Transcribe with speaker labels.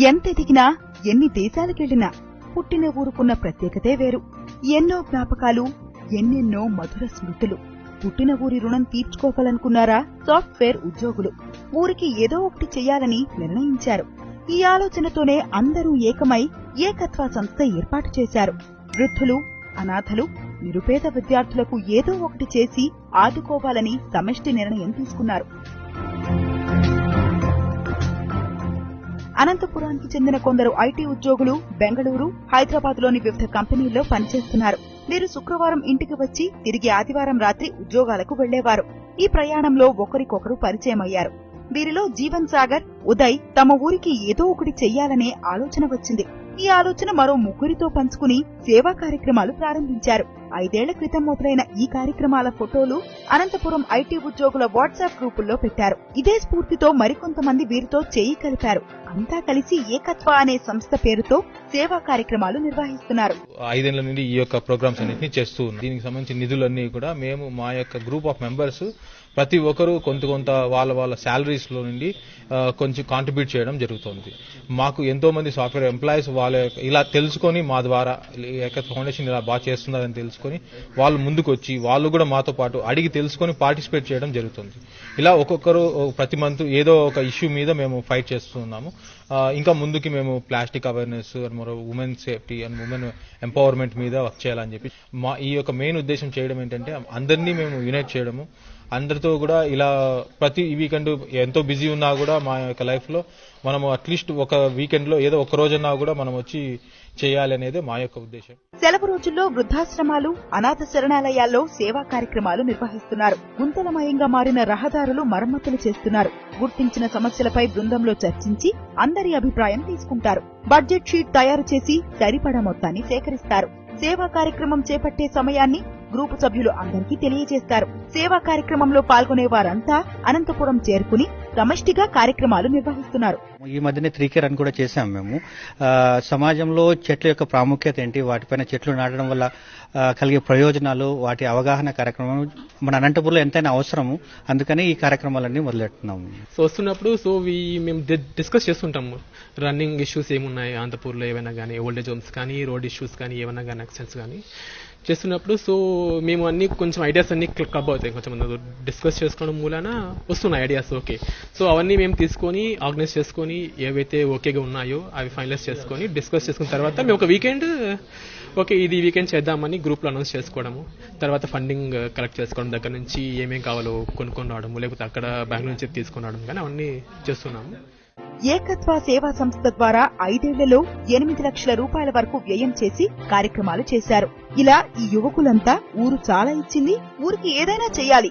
Speaker 1: ఎంత ఎదిగినా ఎన్ని దేశాలకెళ్లినా పుట్టిన ఊరుకున్న ప్రత్యేకతే వేరు. ఎన్నో జ్ఞాపకాలు, ఎన్నెన్నో మధుర స్మృతులు. పుట్టిన ఊరి రుణం తీర్చుకోవాలనుకున్నారా సాఫ్ట్వేర్ ఉద్యోగులు. ఊరికి ఏదో ఒకటి చెయ్యాలని నిర్ణయించారు. ఈ ఆలోచనతోనే అందరూ ఏకమై ఏకత్వ సంస్థ ఏర్పాటు చేశారు. వృద్ధులు, అనాథలు, నిరుపేద విద్యార్థులకు ఏదో ఒకటి చేసి ఆదుకోవాలని సమష్టి నిర్ణయం తీసుకున్నారు. అనంతపురానికి చెందిన కొందరు ఐటీ ఉద్యోగులు బెంగళూరు, హైదరాబాద్లోని వివిధ కంపెనీల్లో పనిచేస్తున్నారు. వీరు శుక్రవారం ఇంటికి వచ్చి తిరిగి ఆదివారం రాత్రి ఉద్యోగాలకు వెళ్లేవారు. ఈ ప్రయాణంలో ఒకరికొకరు పరిచయమయ్యారు. వీరిలో జీవన్ సాగర్, ఉదయ్ తమ ఊరికి ఏదో ఒకటి చెయ్యాలనే ఆలోచన వచ్చింది. ఈ ఆలోచన మరో ముగ్గురితో పంచుకుని సేవా కార్యక్రమాలు ప్రారంభించారు. 5 ఏళ్ల క్రితం మొదలైన ఈ కార్యక్రమాల ఫోటోలు అనంతపురం ఐటీ ఉద్యోగుల వాట్సాప్ గ్రూపుల్లో పెట్టారు. ఇదే స్ఫూర్తితో మరికొంతమంది వీరితో చేయి కలిపారు. అంతా కలిసి ఏకత్వ అనే సంస్థ పేరుతో సేవా కార్యక్రమాలు నిర్వహిస్తున్నారు.
Speaker 2: 5 ఏళ్ల నుండి ఈ యొక్క ప్రోగ్రామ్స్ అన్నింటినీ చేస్తూ ఉన్నాం. దీనికి సంబంధించిన నిధులన్నీ కూడా మేము మా యొక్క గ్రూప్ ఆఫ్ మెంబర్స్ ప్రతి ఒక్కరూ కొంత వాళ్ళ శాలరీస్ లో నుండి కొంచెం కాంట్రిబ్యూట్ చేయడం జరుగుతుంది. మాకు ఎంతో మంది సాఫ్ట్వేర్ ఎంప్లాయీస్ వాళ్ళ ఇలా తెలుసుకొని మా ద్వారా ఏకత్వ ఫౌండేషన్ ఇలా బాగా చేస్తున్నారని తెలుసుకొని వాళ్ళు ముందుకు వచ్చి వాళ్ళు కూడా మాతో పాటు అడిగి తెలుసుకొని పార్టిసిపేట్ చేయడం జరుగుతుంది. ఇలా ఒక్కొక్కరు ప్రతి మంత్ ఏదో ఒక ఇష్యూ మీద మేము ఫైట్ చేస్తున్నాము. ఇంకా ముందుకి మేము ప్లాస్టిక్ అవేర్నెస్ అండ్ మరో women safety and women empowerment మీద వర్క్ చేయాలని చెప్పి మా ఈ యొక్క మెయిన్ ఉద్దేశం చేయడం ఏంటంటే అందరినీ మేము యునైట్ చేయడము. అందరితో కూడా ఇలా ప్రతి వీకెండ్ ఎంతో బిజీ ఉన్నా కూడా మా యొక్క లైఫ్ లో మనము అట్లీస్ట్ ఒక వీకెండ్ లో ఏదో ఒక రోజన్నా కూడా మనం వచ్చి చేయాలి అనేది మా యొక్క ఉద్దేశం.
Speaker 1: సెలవు రోజుల్లో వృద్ధాశ్రమాలు, అనాథ శరణాలయాల్లో సేవా కార్యక్రమాలు నిర్వహిస్తున్నారు. గుంతలమయంగా మారిన రహదారులు మరమ్మతులు చేస్తున్నారు. గుర్తించిన సమస్యలపై బృందంలో చర్చించి అందరి అభిప్రాయం తీసుకుంటారు. బడ్జెట్ షీట్ తయారు చేసి సరిపడా మొత్తాన్ని సేకరిస్తారు. సేవా కార్యక్రమం చేపట్టే సమయాన్ని గ్రూపు సభ్యులు అందరికీ తెలియజేస్తారు. సేవా కార్యక్రమంలో పాల్గొనే వారంతా అనంతపురం చేరుకుని సమష్టిగా కార్యక్రమాలు నిర్వహిస్తున్నారు.
Speaker 3: ఈ మధ్యనే 3K రన్ కూడా చేశాం మేము. సమాజంలో చెట్ల యొక్క ప్రాముఖ్యత ఏంటి, వాటిపైన చెట్లు నాటడం వల్ల కలిగే ప్రయోజనాలు, వాటి అవగాహన కార్యక్రమం మన అనంతపురంలో ఎంతైనా అవసరము. అందుకని ఈ కార్యక్రమాలన్నీ మొదలెట్టున్నాము.
Speaker 4: సో వస్తున్నప్పుడు మేము డిస్కస్ చేస్తుంటాము. రన్నింగ్ ఇష్యూస్ ఏమున్నాయి అనంతపూర్లో, ఏమైనా కానీ ఓల్డేజ్ హోమ్స్ కానీ, రోడ్ ఇష్యూస్ కానీ, ఏమైనా కానీ యాక్సిడెంట్స్ కానీ చేస్తున్నప్పుడు మేము అన్ని కొంచెం ఐడియాస్ అన్ని క్లబ్ అవుతాయి. కొంచెం డిస్కస్ చేసుకోవడం మూలన వస్తున్నాయి ఐడియాస్. ఓకే, అవన్నీ మేము తీసుకొని ఆర్గనైజ్ చేసుకొని ఏవైతే ఓకేగా ఉన్నాయో అవి ఫైనలైజ్ చేసుకొని డిస్కస్ చేసుకున్న తర్వాత మేము ఒక వీకెండ్ ఇది వీకెండ్ చేద్దామని గ్రూప్లో అనౌన్స్ చేసుకోవడము. తర్వాత ఫండింగ్ కలెక్ట్ చేసుకోవడం, దగ్గర నుంచి ఏమేం కావాలో కొనుక్కొని రావడము, లేకపోతే అక్కడ బెంగళూరు నుంచి తీసుకొని రావడం కానీ అవన్నీ చేస్తున్నాము.
Speaker 1: ఏకత్వ సేవా సంస్థ ద్వారా 5 ఏళ్లలో 8 లక్షల రూపాయల వరకు వ్యయం చేసి కార్యక్రమాలు చేశారు. ఇలా ఈ యువకులంతా ఊరు చాలా ఇచ్చింది, ఊరికి ఏదైనా చెయ్యాలి